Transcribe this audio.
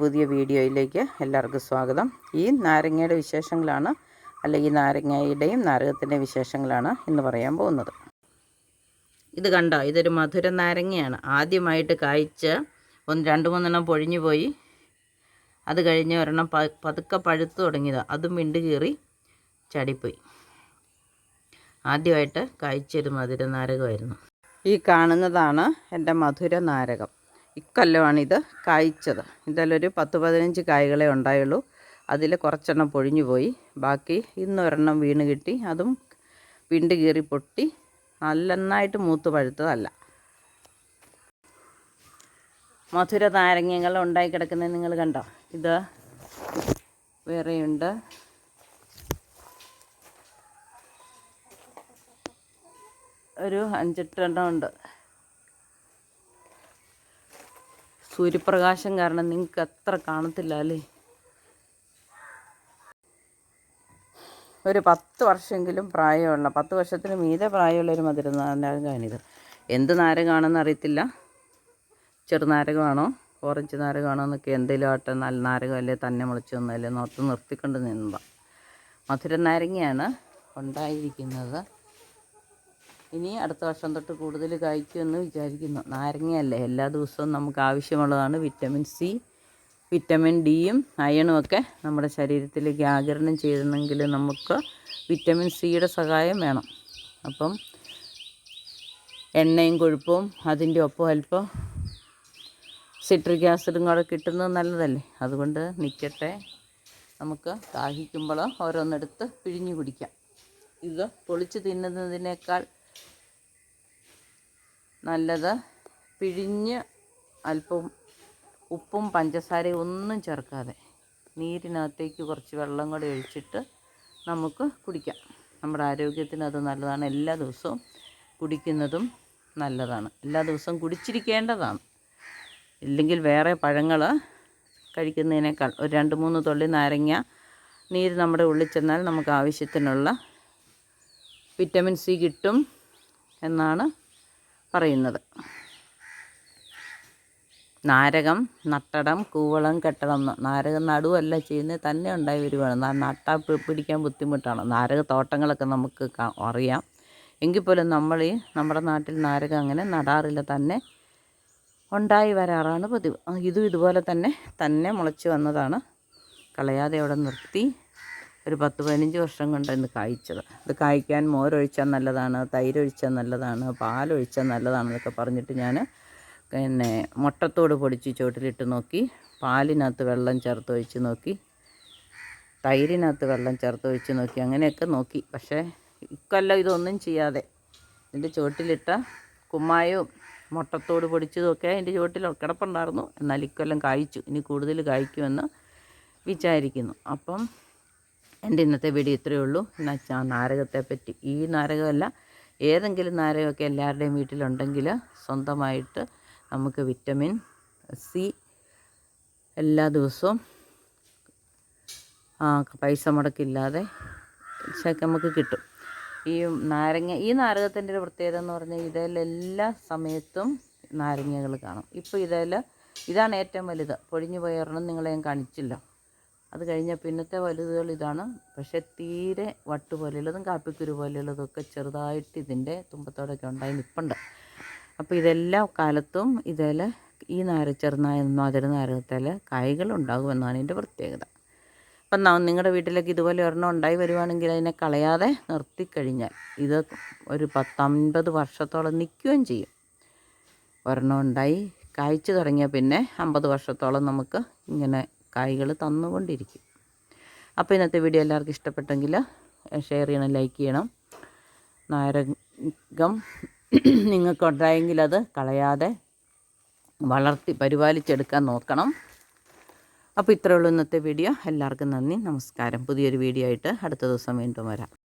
പുതിയ വീഡിയോയിലേക്ക് എല്ലാവർക്കും സ്വാഗതം. ഈ നാരങ്ങയുടെ വിശേഷങ്ങളാണ്, അല്ലെങ്കിൽ നാരങ്ങയുടെയും നാരകത്തിൻ്റെയും വിശേഷങ്ങളാണ് ഇന്ന് പറയാൻ പോകുന്നത്. ഇത് കണ്ടോ, ഇതൊരു മധുര നാരങ്ങയാണ്. ആദ്യമായിട്ട് കായ്ച്ച് രണ്ട് മൂന്നെണ്ണം പൊഴിഞ്ഞു പോയി. അത് കഴിഞ്ഞ് ഒരെണ്ണം പതുക്കെ പഴുത്തു തുടങ്ങിയതാണ്. അതും വിണ്ട് കീറി ചടിപ്പോയി. ആദ്യമായിട്ട് കായ്ച്ചൊരു മധുര നാരകമായിരുന്നു. ഈ കാണുന്നതാണ് എൻ്റെ മധുര നാരകം. ഇക്കൊല്ലമാണിത് കായ്ച്ചത്. ഇതിലൊരു 10-15 കായ്കളെ ഉണ്ടായുള്ളൂ. അതിൽ കുറച്ചെണ്ണം പൊഴിഞ്ഞു പോയി. ബാക്കി ഇന്നൊരെണ്ണം വീണ് കിട്ടി. അതും വിണ്ട് കീറി പൊട്ടി. നന്നായിട്ട് മൂത്ത് പഴുത്തതല്ല. മധുര നാരങ്ങകൾ ഉണ്ടായി കിടക്കുന്നത് നിങ്ങൾ കണ്ടോ? ഇത് വേറെയുണ്ട്. ഒരു 5-8 എണ്ണം ഉണ്ട്. സൂര്യപ്രകാശം കാരണം നിങ്ങൾക്ക് അത്ര കാണത്തില്ല അല്ലേ. ഒരു 10 വർഷമെങ്കിലും പ്രായമുള്ള, 10 വർഷത്തിന് മീതെ പ്രായമുള്ളൊരു മധുര നാരകമാണിത്. എന്ത് നാരകമാണെന്ന് അറിയത്തില്ല. ചെറുനാരകമാണോ ഓറഞ്ച് നാരകമാണോ എന്നൊക്കെ എന്തെങ്കിലും ആട്ടെ, നല്ല നാരകമല്ലേ തന്നെ മുളച്ച് വന്നല്ലേ നോർത്ത് നിർത്തിക്കൊണ്ട് നിന്നതാണ്. മധുര നാരങ്ങയാണ് ഉണ്ടായിരിക്കുന്നത്. ഇനി അടുത്ത വർഷം തൊട്ട് കൂടുതൽ കായ്ക്കുമെന്ന് വിചാരിക്കുന്നു. നാരങ്ങയല്ലേ, എല്ലാ ദിവസവും നമുക്ക് ആവശ്യമുള്ളതാണ്. വിറ്റമിൻ സി, വിറ്റമിൻ ഡിയും അയണും ഒക്കെ നമ്മുടെ ശരീരത്തിലേക്ക് ആഗിരണം ചെയ്യണമെങ്കിൽ നമുക്ക് വിറ്റമിൻ സിയുടെ സഹായം വേണം. അപ്പം എണ്ണയും കൊഴുപ്പും അതിൻ്റെ ഒപ്പം അല്പം സിട്രിക് ആസിഡും കൂടെ കിട്ടുന്നത് നല്ലതല്ലേ. അതുകൊണ്ട് നിൽക്കട്ടെ, നമുക്ക് ദാഹിക്കുമ്പോൾ ഓരോന്നെടുത്ത് പിഴിഞ്ഞു കുടിക്കാം. ഇത് പൊളിച്ച് തിന്നുന്നതിനേക്കാൾ നല്ലത് പിഴിഞ്ഞ് അല്പം ഉപ്പും പഞ്ചസാരയും ഒന്നും ചേർക്കാതെ നീരിനകത്തേക്ക് കുറച്ച് വെള്ളം കൂടെ ഒഴിച്ചിട്ട് നമുക്ക് കുടിക്കാം. നമ്മുടെ ആരോഗ്യത്തിന് അത് നല്ലതാണ്. എല്ലാ ദിവസവും കുടിക്കുന്നതും നല്ലതാണ്. എല്ലാ ദിവസവും കുടിച്ചിരിക്കേണ്ടതാണ്. ഇല്ലെങ്കിൽ വേറെ പഴങ്ങൾ കഴിക്കുന്നതിനേക്കാൾ ഒരു 2-3 തുള്ളി നാരങ്ങ നീര് നമ്മുടെ ഉള്ളിൽ ചെന്നാൽ നമുക്ക് ആവശ്യത്തിനുള്ള വിറ്റമിൻ സി കിട്ടും എന്നാണ് പറയുന്നത്. നാരകം നട്ടടം കൂവളം കെട്ടണം. നാരകം നടുവല്ല ചെയ്യുന്നത്, തന്നെ ഉണ്ടായി വരുവാണ്. നട്ടാൽ പിടിക്കാൻ ബുദ്ധിമുട്ടാണ്. നാരകത്തോട്ടങ്ങളൊക്കെ നമുക്ക് അറിയാം. എങ്കിൽ പോലും നമ്മുടെ നാട്ടിൽ നാരകം അങ്ങനെ നടാറില്ല, തന്നെ ഉണ്ടായി വരാറാണ് പതിവ്. ഇതുപോലെ തന്നെ മുളച്ച് വന്നതാണ്. കളയാതെ അവിടെ നിർത്തി ഒരു 10-15 വർഷം കൊണ്ട് ഇന്ന് കായ്ച്ചത്. ഇത് കായ്ക്കാൻ മോരൊഴിച്ചാൽ നല്ലതാണ്, തൈരൊഴിച്ചാൽ നല്ലതാണ്, പാലൊഴിച്ചാൽ നല്ലതാണെന്നൊക്കെ പറഞ്ഞിട്ട് ഞാൻ മുട്ടത്തോട് പൊടിച്ച് ചുവട്ടിലിട്ട് നോക്കി, പാലിനകത്ത് വെള്ളം ചേർത്ത് ഒഴിച്ച് നോക്കി, തൈരിനകത്ത് വെള്ളം ചേർത്ത് ഒഴിച്ച് നോക്കി, അങ്ങനെയൊക്കെ നോക്കി. പക്ഷേ ഇക്കൊല്ലം ഇതൊന്നും ചെയ്യാതെ ഇതിൻ്റെ ചുവട്ടിലിട്ട കുമ്മായവും മുട്ടത്തോട് പൊടിച്ചതൊക്കെ അതിൻ്റെ ചുവട്ടിൽ കിടപ്പുണ്ടായിരുന്നു. എന്നാൽ ഇക്കൊല്ലം കായ്ച്ചു. ഇനി കൂടുതൽ കായ്ക്കുമെന്ന് വിചാരിക്കുന്നു. അപ്പം എൻ്റെ ഇന്നത്തെ വീഡിയോ ഇത്രയേ ഉള്ളൂ. നാരകത്തെപ്പറ്റി, ഈ നാരകമല്ല ഏതെങ്കിലും നാരകമൊക്കെ എല്ലാവരുടെയും വീട്ടിലുണ്ടെങ്കിൽ സ്വന്തമായിട്ട് നമുക്ക് വിറ്റമിൻ സി എല്ലാ ദിവസവും പൈസ മുടക്കില്ലാതെ നമുക്ക് കിട്ടും. ഈ നാരകത്തിൻ്റെ ഒരു പ്രത്യേകത എന്ന് പറഞ്ഞാൽ ഇതിലെല്ലാ സമയത്തും നാരങ്ങകൾ കാണും. ഇപ്പോൾ ഇതാണ് ഏറ്റവും വലുത്. പൊഴിഞ്ഞു പോയ ഒരെണ്ണം നിങ്ങളെ ഞാൻ കാണിച്ചില്ല. അത് കഴിഞ്ഞാൽ പിന്നത്തെ വലുതുകൾ ഇതാണ്. പക്ഷേ തീരെ വട്ട് പോലെയുള്ളതും കാപ്പിക്കുരു പോലെയുള്ളതൊക്കെ ചെറുതായിട്ട് ഇതിൻ്റെ തുമ്പത്തോടൊക്കെ ഉണ്ടായി നിൽപ്പുണ്ട്. അപ്പോൾ ഇതെല്ലാ കാലത്തും ഈ മധുര നാരകത്തിൽ കായ്കളുണ്ടാകുമെന്നാണ് ഇതിൻ്റെ പ്രത്യേകത. അപ്പം നിങ്ങളുടെ വീട്ടിലേക്ക് ഇതുപോലെ ഒരെണ്ണം ഉണ്ടായി വരുവാണെങ്കിൽ അതിനെ കളയാതെ നിർത്തിക്കഴിഞ്ഞാൽ ഇത് ഒരു 10-50 വർഷത്തോളം നിൽക്കുകയും ചെയ്യും. ഒരെണ്ണം ഉണ്ടായി കായ്ച്ചു തുടങ്ങിയാൽ പിന്നെ 50 വർഷത്തോളം നമുക്ക് ഇങ്ങനെ കായ്കൾ തന്നുകൊണ്ടിരിക്കും. അപ്പോൾ ഇന്നത്തെ വീഡിയോ എല്ലാവർക്കും ഇഷ്ടപ്പെട്ടെങ്കിൽ ഷെയർ ചെയ്യണം, ലൈക്ക് ചെയ്യണം. നാരകം നിങ്ങൾക്കുണ്ടായെങ്കിൽ അത് കളയാതെ വളർത്തി പരിപാലിച്ചെടുക്കാൻ നോക്കണം. അപ്പോൾ ഇത്രയേ ഉള്ളൂ ഇന്നത്തെ വീഡിയോ. എല്ലാവർക്കും നന്ദി, നമസ്കാരം. പുതിയൊരു വീഡിയോ ആയിട്ട് അടുത്ത ദിവസം വീണ്ടും വരാം.